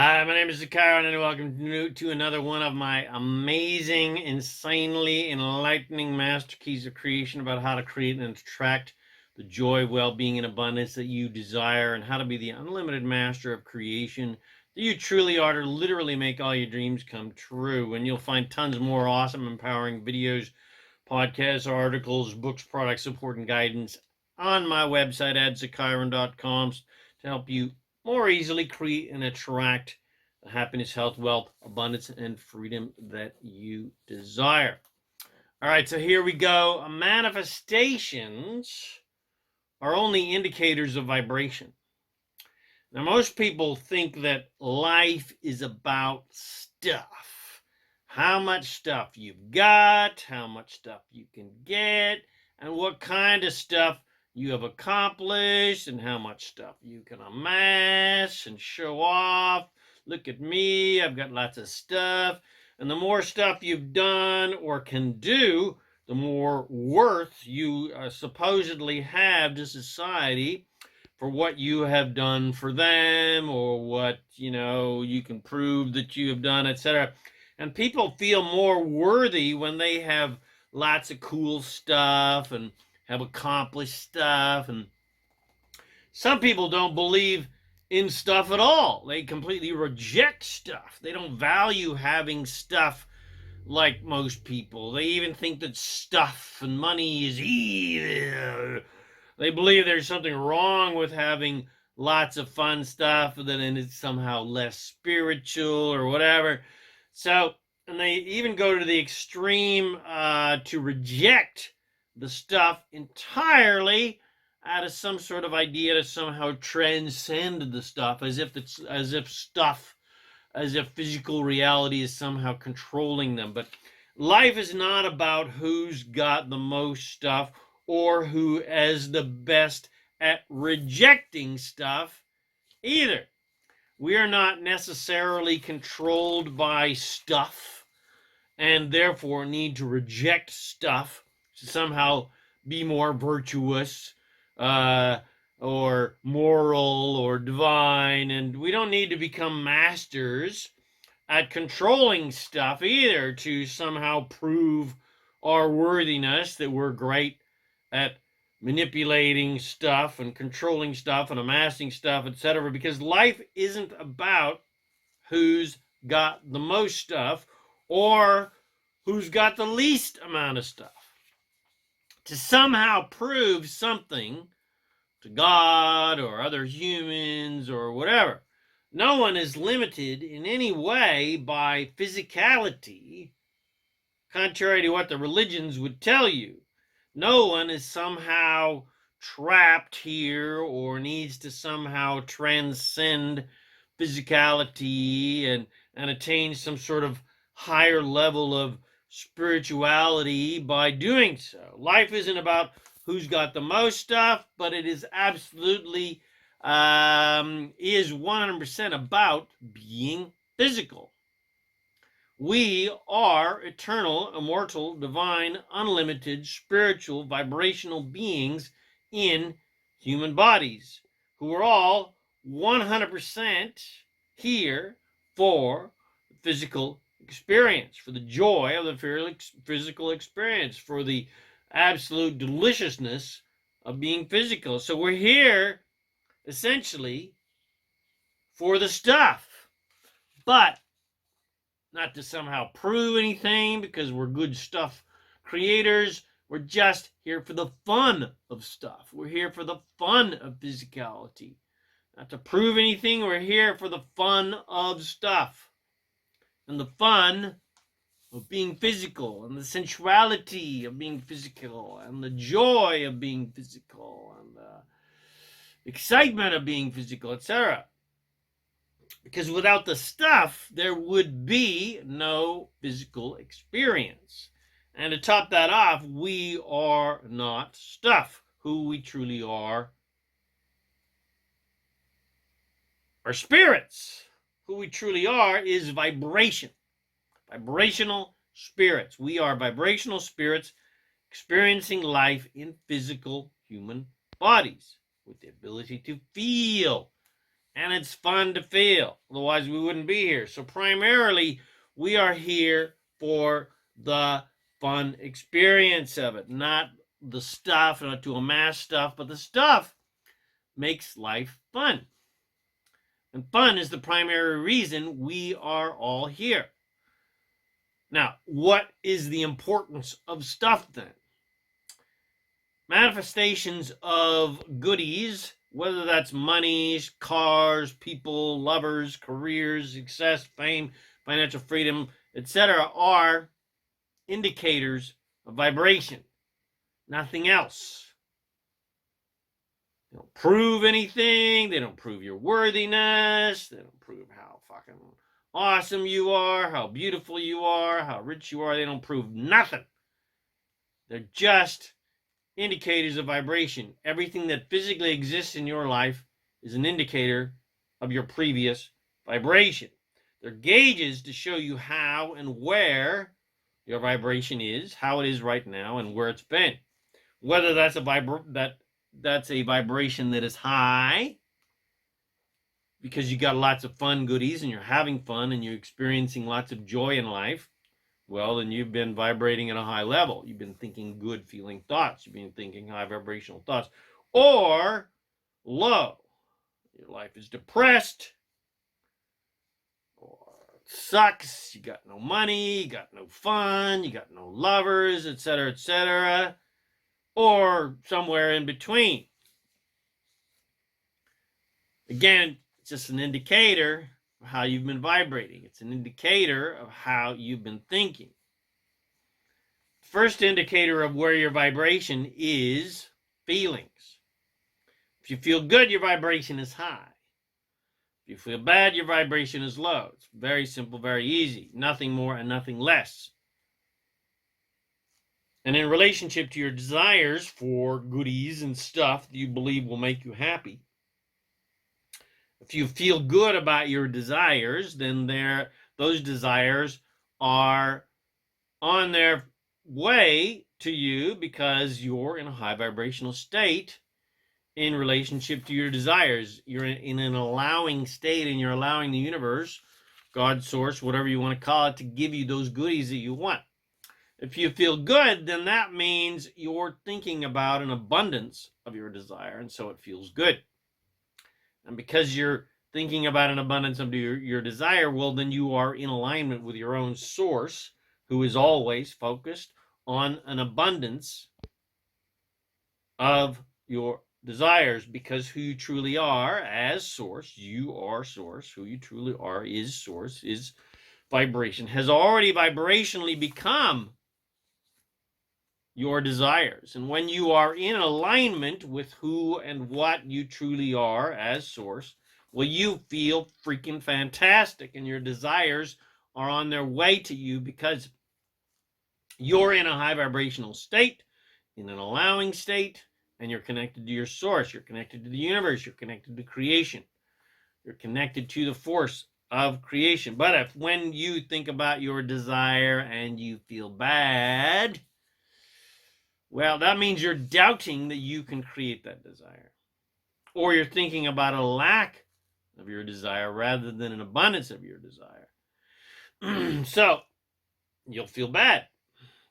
Hi, my name is ZaKaiRan and welcome to another one of my amazing, insanely enlightening master keys of creation about how to create and attract the joy, well-being, and abundance that you desire and how to be the unlimited master of creation that you truly are to literally make all your dreams come true. And you'll find tons more awesome, empowering videos, podcasts, articles, books, products, support, and guidance on my website at ZaKaiRan.com to help you more easily create and attract the happiness, health, wealth, abundance, and freedom that you desire. All right, so here we go. Manifestations are only indicators of vibration. Now, most people think that life is about stuff. How much stuff you've got, how much stuff you can get, and what kind of stuff you have accomplished, and how much stuff you can amass and show off. Look at me, I've got lots of stuff. And the more stuff you've done or can do, the more worth you supposedly have to society for what you have done for them, or what you can prove that you have done, etc. And people feel more worthy when they have lots of cool stuff and have accomplished stuff. And some people don't believe in stuff at all. They completely reject stuff. They don't value having stuff like most people. They even think that stuff and money is evil. They believe there's something wrong with having lots of fun stuff, and then it's somehow less spiritual or whatever. So, and they even go to the extreme to reject the stuff entirely out of some sort of idea to somehow transcend the stuff, as if physical reality is somehow controlling them. But life is not about who's got the most stuff or who is the best at rejecting stuff either. We are not necessarily controlled by stuff and therefore need to reject stuff to somehow be more virtuous or moral or divine. And we don't need to become masters at controlling stuff either to somehow prove our worthiness, that we're great at manipulating stuff and controlling stuff and amassing stuff, etc. Because life isn't about who's got the most stuff or who's got the least amount of stuff. To somehow prove something to God or other humans or whatever. No one is limited in any way by physicality, contrary to what the religions would tell you. No one is somehow trapped here or needs to somehow transcend physicality and attain some sort of higher level of spirituality by doing so. Life isn't about who's got the most stuff, but it is absolutely is 100% about being physical. We are eternal, immortal, divine, unlimited, spiritual, vibrational beings in human bodies who are all 100% here for the physical experience, for the joy of the physical experience, for the absolute deliciousness of being physical. So we're here essentially for the stuff, but not to somehow prove anything because we're good stuff creators. We're just here for the fun of stuff. We're here for the fun of physicality. Not to prove anything, we're here for the fun of stuff. And the fun of being physical, and the sensuality of being physical, and the joy of being physical, and the excitement of being physical, etc. Because without the stuff, there would be no physical experience. And to top that off, we are not stuff. Who we truly are spirits. Who we truly are is vibration. Vibrational spirits. We are vibrational spirits experiencing life in physical human bodies with the ability to feel and it's fun to feel. Otherwise, we wouldn't be here. So primarily, we are here for the fun experience of it, not the stuff, not to amass stuff, but the stuff makes life fun. And fun is the primary reason we are all here. Now, what is the importance of stuff then? Manifestations of goodies, whether that's monies, cars, people, lovers, careers, success, fame, financial freedom, etc., are indicators of vibration. Nothing else. They don't prove anything. They don't prove your worthiness. They don't prove how fucking awesome you are, how beautiful you are, how rich you are. They don't prove nothing. They're just indicators of vibration. Everything that physically exists in your life is an indicator of your previous vibration. They're gauges to show you how and where your vibration is, how it is right now, and where it's been. Whether that's that's a vibration that is high because you got lots of fun goodies and you're having fun and you're experiencing lots of joy in life, well, then you've been vibrating at a high level. You've been thinking good feeling thoughts. You've been thinking high vibrational thoughts. Or low. Your life is depressed. Or it sucks. You got no money. You got no fun. You got no lovers, etc., etc. Or somewhere in between. Again, it's just an indicator of how you've been vibrating. It's an indicator of how you've been thinking. First indicator of where your vibration is feelings. If you feel good, your vibration is high. If you feel bad, your vibration is low. It's very simple, very easy. Nothing more and nothing less. And in relationship to your desires for goodies and stuff that you believe will make you happy, if you feel good about your desires, then those desires are on their way to you because you're in a high vibrational state in relationship to your desires. You're in an allowing state, and you're allowing the universe, God, source, whatever you want to call it, to give you those goodies that you want. If you feel good, then that means you're thinking about an abundance of your desire, and so it feels good. And because you're thinking about an abundance of your desire, well, then you are in alignment with your own source, who is always focused on an abundance of your desires, because who you truly are as source, you are source, who you truly are is source, is vibration, has already vibrationally become your desires. And when you are in alignment with who and what you truly are as source, well, you feel freaking fantastic, and your desires are on their way to you because you're in a high vibrational state, in an allowing state, and you're connected to your source. You're connected to the universe. You're connected to creation. You're connected to the force of creation. But if when you think about your desire and you feel bad, well, that means you're doubting that you can create that desire. Or you're thinking about a lack of your desire rather than an abundance of your desire. So you'll feel bad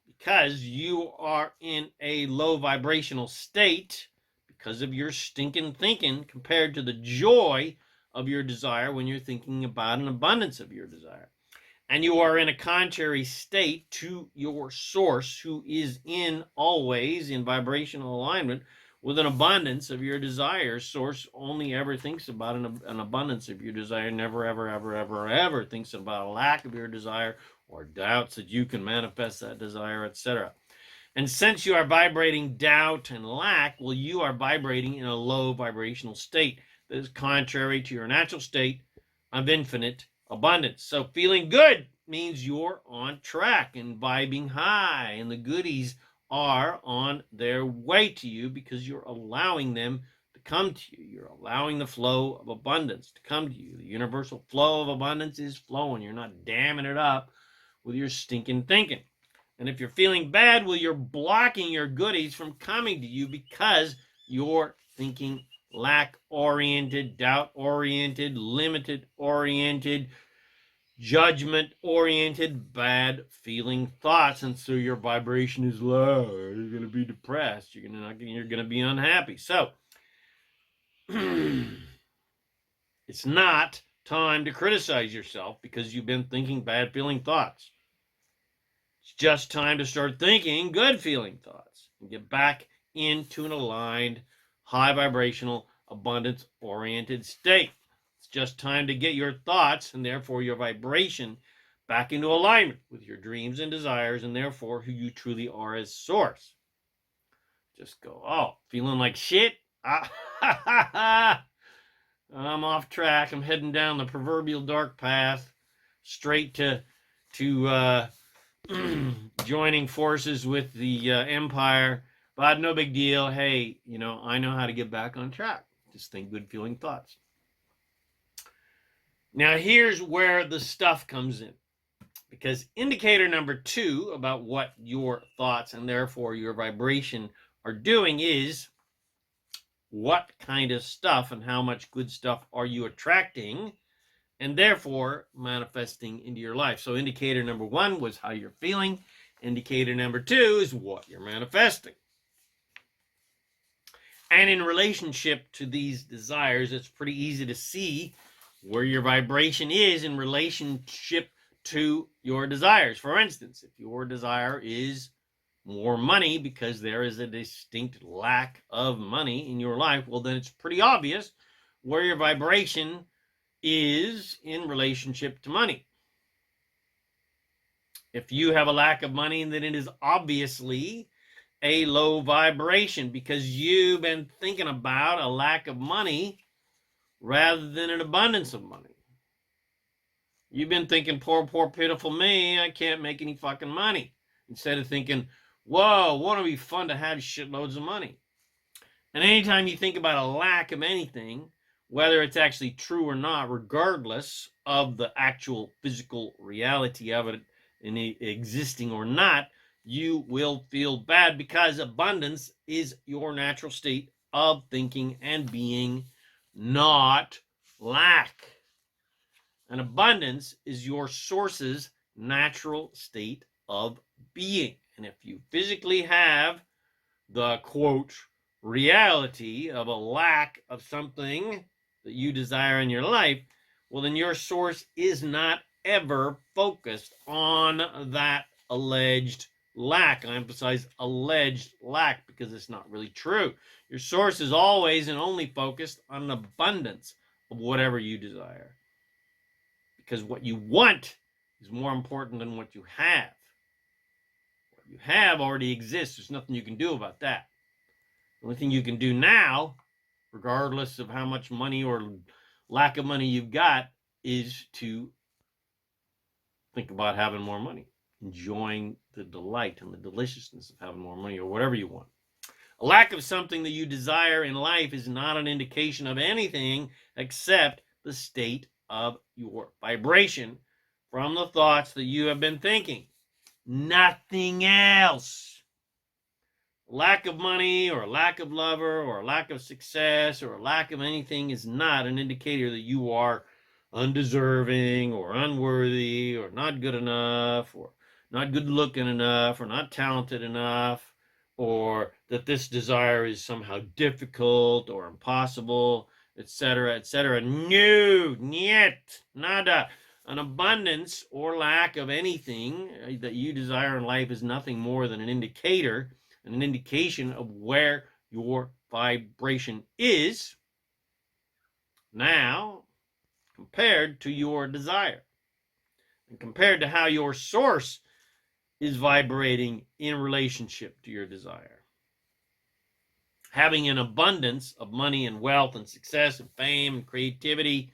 because you are in a low vibrational state because of your stinking thinking compared to the joy of your desire when you're thinking about an abundance of your desire. And you are in a contrary state to your source, who is always in vibrational alignment with an abundance of your desires. Source only ever thinks about an abundance of your desire, never, ever, ever, ever, ever thinks about a lack of your desire or doubts that you can manifest that desire, etc. And since you are vibrating doubt and lack, well, you are vibrating in a low vibrational state that is contrary to your natural state of infinite abundance. So feeling good means you're on track and vibing high, and the goodies are on their way to you because you're allowing them to come to you. You're allowing the flow of abundance to come to you. The universal flow of abundance is flowing. You're not damming it up with your stinking thinking. And if you're feeling bad, well, you're blocking your goodies from coming to you because you're thinking lack-oriented, doubt-oriented, limited-oriented, judgment-oriented, bad-feeling thoughts, and so your vibration is low. You're going to be depressed. You're going to be unhappy. So it's not time to criticize yourself because you've been thinking bad-feeling thoughts. It's just time to start thinking good-feeling thoughts and get back into an aligned, high-vibrational, abundance-oriented state. It's just time to get your thoughts and therefore your vibration back into alignment with your dreams and desires and therefore who you truly are as source. Just go, oh, feeling like shit? I'm off track. I'm heading down the proverbial dark path straight to joining forces with the empire, but no big deal. Hey, I know how to get back on track. Just think good feeling thoughts. Now, here's where the stuff comes in. Because indicator number 2 about what your thoughts and therefore your vibration are doing is what kind of stuff and how much good stuff are you attracting and therefore manifesting into your life. So indicator number 1 was how you're feeling. Indicator number 2 is what you're manifesting. And in relationship to these desires, it's pretty easy to see where your vibration is in relationship to your desires. For instance, if your desire is more money because there is a distinct lack of money in your life, well, then it's pretty obvious where your vibration is in relationship to money. If you have a lack of money, then it is obviously a low vibration because you've been thinking about a lack of money rather than an abundance of money. You've been thinking, poor, pitiful me, I can't make any fucking money. Instead of thinking, whoa, won't it be fun to have shitloads of money? And anytime you think about a lack of anything, whether it's actually true or not, regardless of the actual physical reality of it in existing or not, you will feel bad because abundance is your natural state of thinking and being, not lack. And abundance is your source's natural state of being. And if you physically have the, quote, reality of a lack of something that you desire in your life, well, then your source is not ever focused on that alleged lack. I emphasize alleged lack because it's not really true. Your source is always and only focused on an abundance of whatever you desire. Because what you want is more important than what you have. What you have already exists. There's nothing you can do about that. The only thing you can do now, regardless of how much money or lack of money you've got, is to think about having more money, enjoying the delight and the deliciousness of having more money or whatever you want. A lack of something that you desire in life is not an indication of anything except the state of your vibration from the thoughts that you have been thinking. Nothing else. Lack of money or a lack of lover or a lack of success or a lack of anything is not an indicator that you are undeserving or unworthy or not good enough or not good looking enough or not talented enough or that this desire is somehow difficult or impossible, etc., etc. No, niet, nada. An abundance or lack of anything that you desire in life is nothing more than an indicator, an indication of where your vibration is now compared to your desire and compared to how your source is vibrating in relationship to your desire. Having an abundance of money and wealth and success and fame and creativity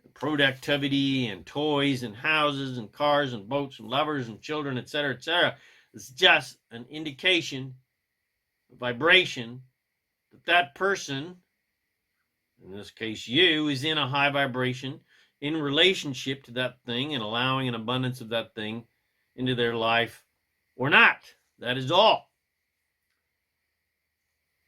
and productivity and toys and houses and cars and boats and lovers and children, etc., is just an indication, a vibration that person, in this case you, is in a high vibration in relationship to that thing and allowing an abundance of that thing into their life or not. That is all.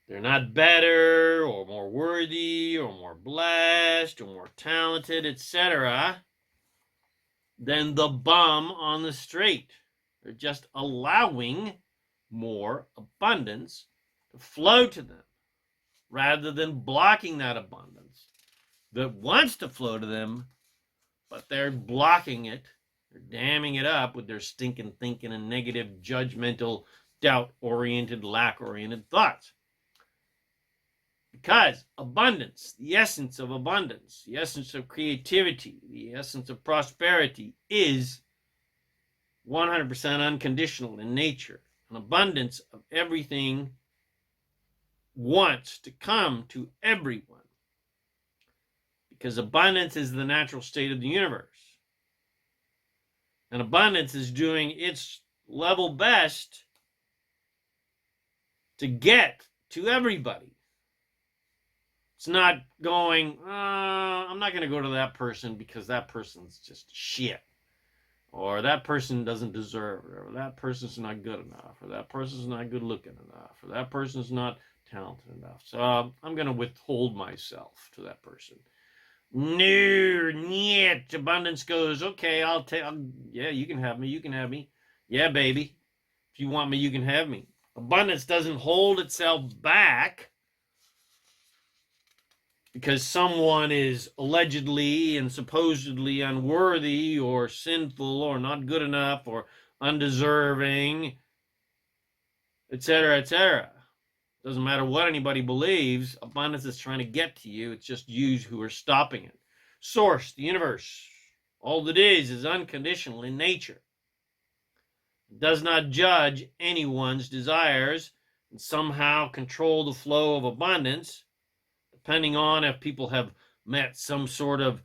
They're not better or more worthy or more blessed or more talented, etc., than the bum on the street. They're just allowing more abundance to flow to them rather than blocking that abundance that wants to flow to them, but they're blocking it. They're damming it up with their stinking thinking and negative, judgmental, doubt-oriented, lack-oriented thoughts. Because abundance, the essence of abundance, the essence of creativity, the essence of prosperity is 100% unconditional in nature. An abundance of everything wants to come to everyone. Because abundance is the natural state of the universe. And abundance is doing its level best to get to everybody. It's not going, I'm not going to go to that person because that person's just shit. Or that person doesn't deserve it. Or that person's not good enough. Or that person's not good looking enough. Or that person's not talented enough. So I'm going to withhold myself to that person. No, yet. Abundance goes, okay, yeah, you can have me. You can have me. Yeah, baby. If you want me, you can have me. Abundance doesn't hold itself back because someone is allegedly and supposedly unworthy or sinful or not good enough or undeserving, etc., etc. Doesn't matter what anybody believes, abundance is trying to get to you. It's just you who are stopping it. Source, the universe, all that is unconditional in nature. It does not judge anyone's desires and somehow control the flow of abundance, depending on if people have met some sort of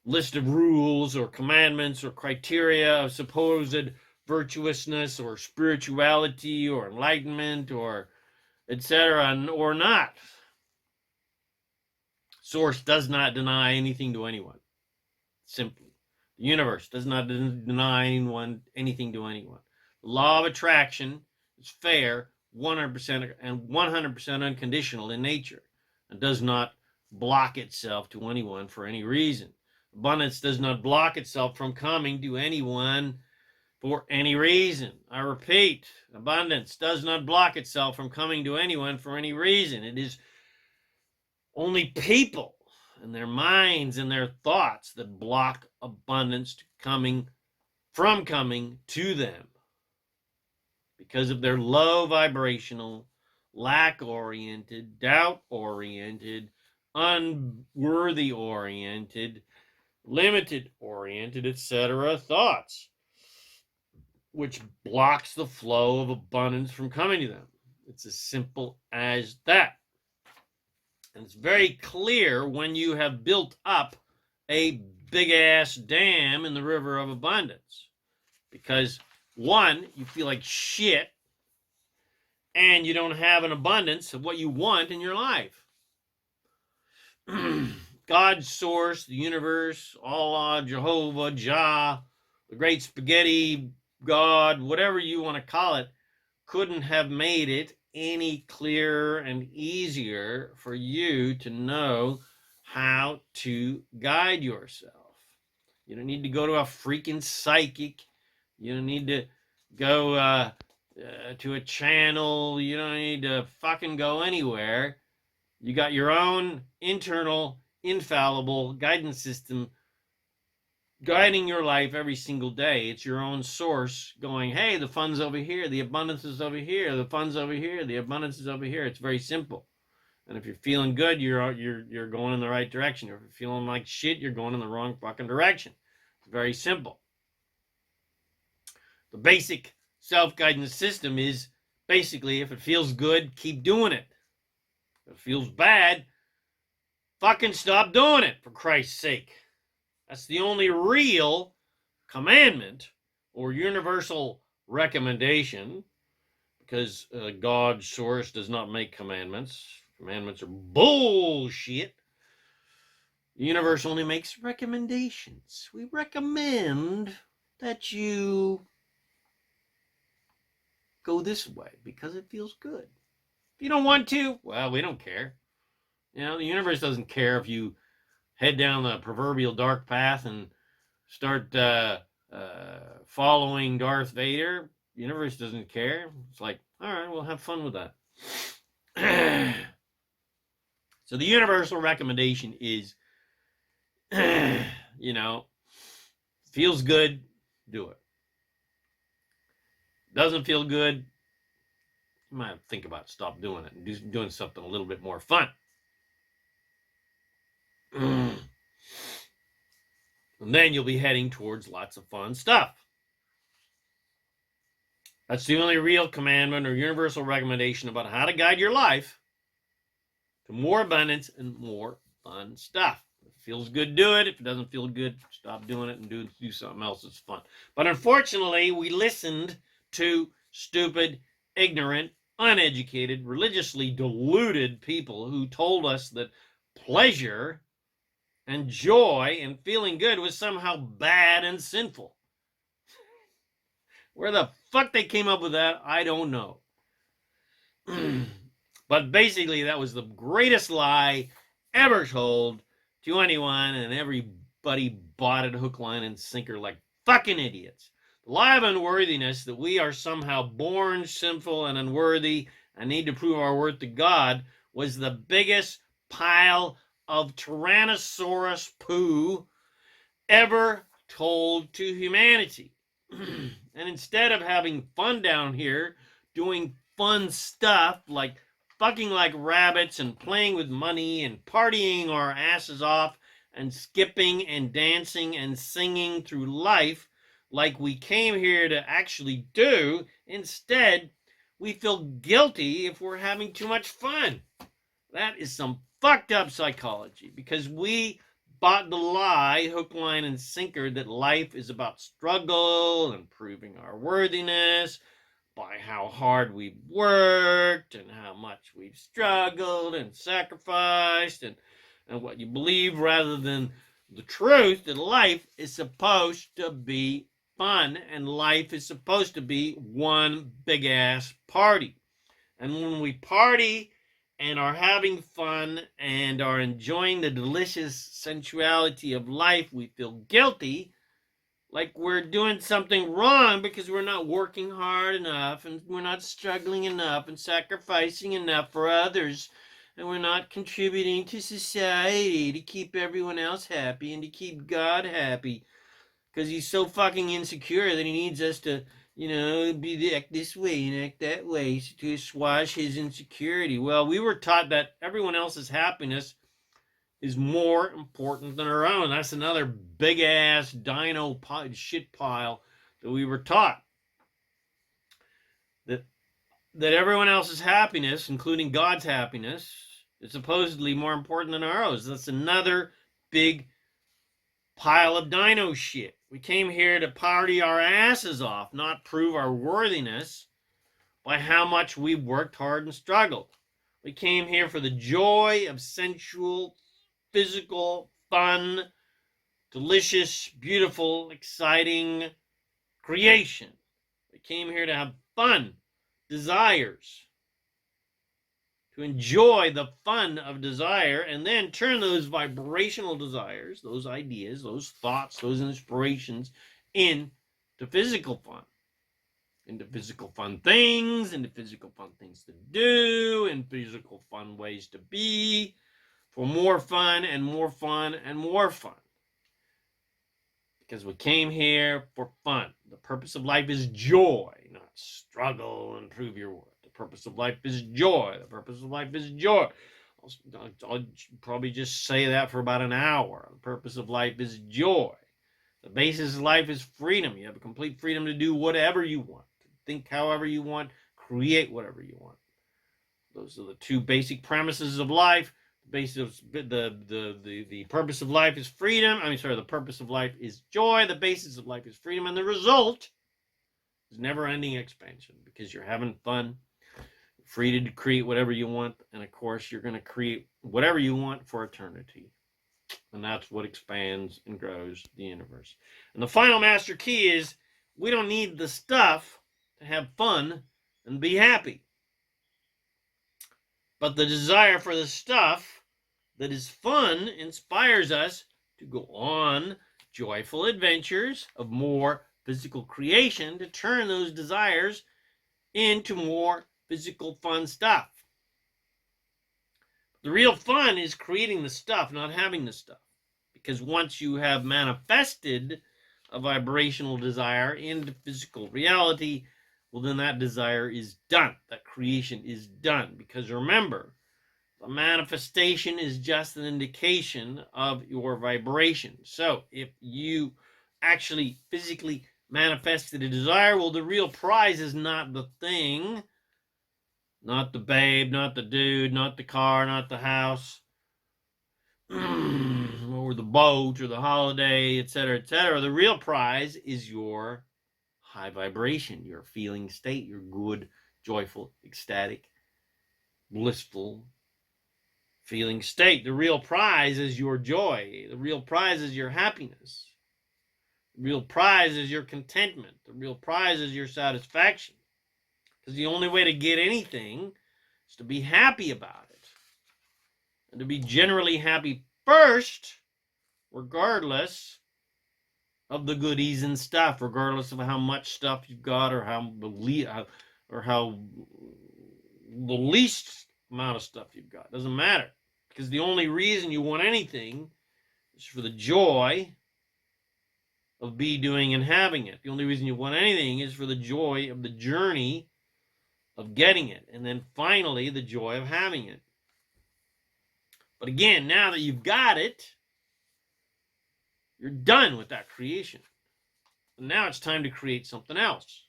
list of rules or commandments or criteria of supposed virtuousness or spirituality or enlightenment or etc. or not. Source does not deny anything to anyone. Simply. The universe does not deny anyone anything to anyone. The law of attraction is fair, 100% and 100% unconditional in nature, and does not block itself to anyone for any reason. Abundance does not block itself from coming to anyone for any reason. I repeat, abundance does not block itself from coming to anyone for any reason. It is only people and their minds and their thoughts that block abundance from coming to them because of their low vibrational, lack-oriented, doubt-oriented, unworthy-oriented, limited-oriented, etc. thoughts, which blocks the flow of abundance from coming to them. It's as simple as that. And it's very clear when you have built up a big-ass dam in the river of abundance. Because, one, you feel like shit, and you don't have an abundance of what you want in your life. God's source, the universe, Allah, Jehovah, Jah, the great spaghetti God, whatever you want to call it, couldn't have made it any clearer and easier for you to know how to guide yourself. You don't need to go to a freaking psychic. You don't need to go to a channel. You don't need to fucking go anywhere. You got your own internal, infallible guidance system guiding your life every single day. It's your own source going, hey, the fun's over here, the abundance is over here, the fun's over here, the abundance is over here. It's very simple. And if you're feeling good, you're going in the right direction. If you're feeling like shit, you're going in the wrong fucking direction. It's very simple. The basic self-guidance system is basically, if it feels good, keep doing it. If it feels bad, fucking stop doing it, for Christ's sake. That's the only real commandment or universal recommendation, because God's source does not make commandments. Commandments are bullshit. The universe only makes recommendations. We recommend that you go this way because it feels good. If you don't want to, well, we don't care. You know, the universe doesn't care if you head down the proverbial dark path and start following Darth Vader. The universe doesn't care. It's like, all right, we'll have fun with that. So the universal recommendation is, you know, feels good, do it. Doesn't feel good, you might think about stop doing it and doing something a little bit more fun. And then you'll be heading towards lots of fun stuff. That's the only real commandment or universal recommendation about how to guide your life to more abundance and more fun stuff. If it feels good, do it. If it doesn't feel good, stop doing it and do something else that's fun. But unfortunately, we listened to stupid, ignorant, uneducated, religiously deluded people who told us that pleasure and joy and feeling good was somehow bad and sinful. Where the fuck they came up with that, I don't know. But basically, that was the greatest lie ever told to anyone, and everybody bought it hook, line, and sinker like fucking idiots. The lie of unworthiness, that we are somehow born sinful and unworthy and need to prove our worth to God, was the biggest pile of Tyrannosaurus poo ever told to humanity. And instead of having fun down here, doing fun stuff like fucking like rabbits and playing with money and partying our asses off and skipping and dancing and singing through life like we came here to actually do, instead, we feel guilty if we're having too much fun. That is some fucked up psychology, because we bought the lie, hook, line, and sinker, that life is about struggle and proving our worthiness by how hard we've worked and how much we've struggled and sacrificed and what you believe, rather than the truth that life is supposed to be fun and life is supposed to be one big ass party. And when we party and are having fun and are enjoying the delicious sensuality of life, we feel guilty, like we're doing something wrong because we're not working hard enough and we're not struggling enough and sacrificing enough for others, and we're not contributing to society to keep everyone else happy and to keep God happy, because he's so fucking insecure that he needs us to, act this way and act that way to assuage his insecurity. Well, we were taught that everyone else's happiness is more important than our own. That's another big ass dino shit pile that we were taught. That everyone else's happiness, including God's happiness, is supposedly more important than ours. That's another big pile of dino shit. We came here to party our asses off, not prove our worthiness by how much we worked hard and struggled. We came here for the joy of sensual, physical, fun, delicious, beautiful, exciting creation. We came here to have fun, desires, to enjoy the fun of desire, and then turn those vibrational desires, those ideas, those thoughts, those inspirations into physical fun. Into physical fun things, into physical fun things to do, and physical fun ways to be, for more fun and more fun and more fun. Because we came here for fun. The purpose of life is joy, not struggle and prove your worth. The purpose of life is joy. The purpose of life is joy. I'll probably just say that for about an hour. The purpose of life is joy. The basis of life is freedom. You have a complete freedom to do whatever you want, to think however you want, create whatever you want. Those are the two basic premises of life. The purpose of life is freedom. The purpose of life is joy. The basis of life is freedom. And the result is never-ending expansion, because you're having fun, free to create whatever you want, and of course, you're going to create whatever you want for eternity. And that's what expands and grows the universe. And the final master key is, we don't need the stuff to have fun and be happy. But the desire for the stuff that is fun inspires us to go on joyful adventures of more physical creation to turn those desires into more physical fun stuff. The real fun is creating the stuff, not having the stuff. Because once you have manifested a vibrational desire into physical reality, well, then that desire is done. That creation is done. Because remember, the manifestation is just an indication of your vibration. So if you actually physically manifested a desire, well, the real prize is not the thing, not the babe, not the dude, not the car, not the house, or the boat, or the holiday, etc., etc. The real prize is your high vibration, your feeling state, your good, joyful, ecstatic, blissful feeling state. The real prize is your joy. The real prize is your happiness. The real prize is your contentment. The real prize is your satisfaction. Because the only way to get anything is to be happy about it. And to be generally happy first, regardless of the goodies and stuff, regardless of how much stuff you've got, or how the least amount of stuff you've got. Doesn't matter. Because the only reason you want anything is for the joy of doing and having it. The only reason you want anything is for the joy of the journey of getting it. And then finally, the joy of having it. But again, now that you've got it, you're done with that creation. And now it's time to create something else.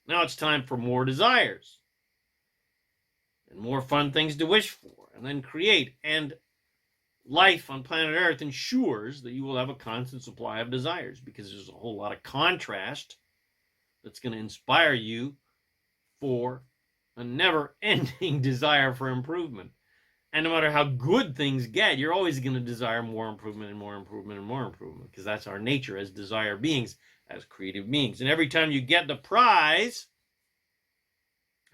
Now it's time for more desires and more fun things to wish for and then create. And life on planet Earth ensures that you will have a constant supply of desires, because there's a whole lot of contrast that's going to inspire you for a never-ending desire for improvement. And no matter how good things get, you're always going to desire more improvement and more improvement and more improvement, because that's our nature as desire beings, as creative beings. And every time you get the prize,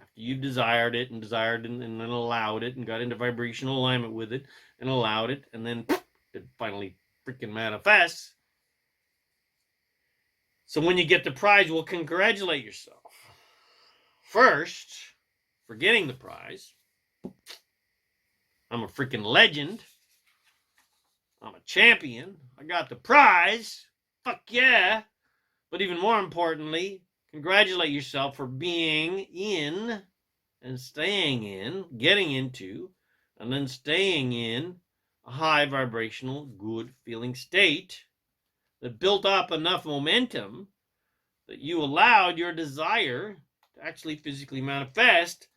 after you've desired it and then allowed it and got into vibrational alignment with it and allowed it, and then it finally freaking manifests. So when you get the prize, well, congratulate yourself. First, for getting the prize. I'm a freaking legend. I'm a champion. I got the prize. Fuck yeah. But even more importantly, congratulate yourself for being in and staying in, getting into, and then staying in a high vibrational, good feeling state that built up enough momentum that you allowed your desire to actually physically manifest,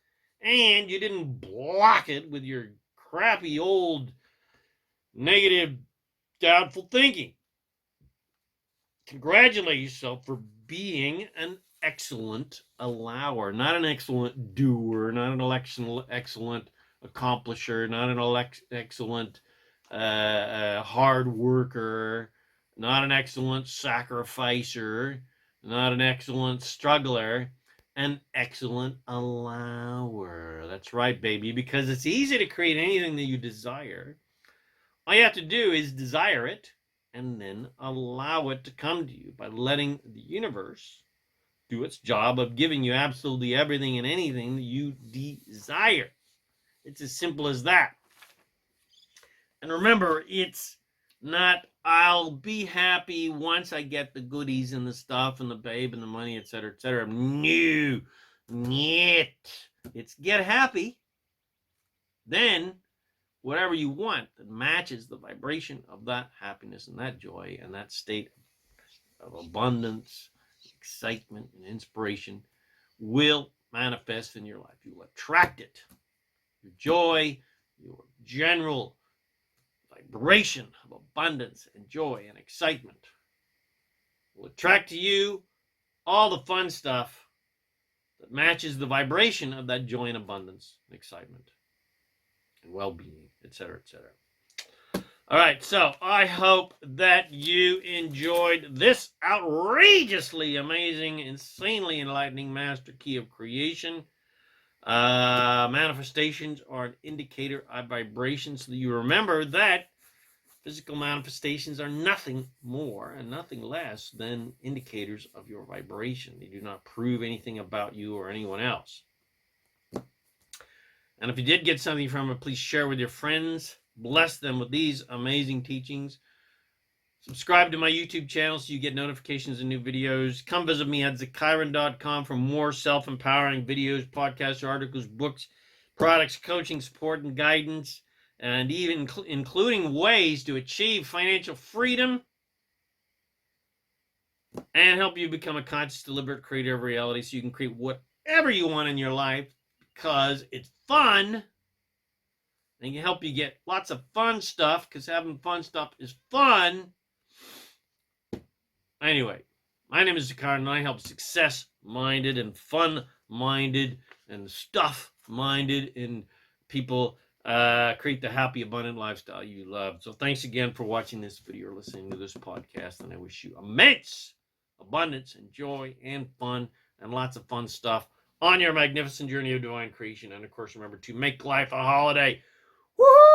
and you didn't block it with your crappy old negative doubtful thinking. Congratulate yourself for being an excellent allower, not an excellent doer, not an excellent accomplisher, not an excellent hard worker, not an excellent sacrificer, not an excellent struggler, an excellent allower. That's right, baby, because it's easy to create anything that you desire. All you have to do is desire it and then allow it to come to you by letting the universe do its job of giving you absolutely everything and anything that you desire. It's as simple as that. And remember, it's not, I'll be happy once I get the goodies and the stuff and the babe and the money, etc., etc. No. Niet. It's get happy. Then, whatever you want that matches the vibration of that happiness and that joy and that state of abundance, excitement, and inspiration will manifest in your life. You will attract it. Your joy, your general vibration of abundance and joy and excitement will attract to you all the fun stuff that matches the vibration of that joy and abundance and excitement and well-being, etc., etc. All right, so I hope that you enjoyed this outrageously amazing, insanely enlightening master key of creation. Manifestations are an indicator of vibration, so that you remember that physical manifestations are nothing more and nothing less than indicators of your vibration. They do not prove anything about you or anyone else. And if you did get something from it, please share with your friends. Bless them with these amazing teachings. Subscribe to my YouTube channel so you get notifications of new videos. Come visit me at ZaKaiRan.com for more self-empowering videos, podcasts, articles, books, products, coaching, support, and guidance, and even including ways to achieve financial freedom and help you become a conscious, deliberate creator of reality so you can create whatever you want in your life because it's fun. And can help you get lots of fun stuff because having fun stuff is fun. Anyway, my name is ZaKaiRan and I help success-minded and fun-minded and stuff-minded and people create the happy, abundant lifestyle you love. So thanks again for watching this video or listening to this podcast, and I wish you immense abundance and joy and fun and lots of fun stuff on your magnificent journey of divine creation. And of course, remember to make life a holiday. Woo!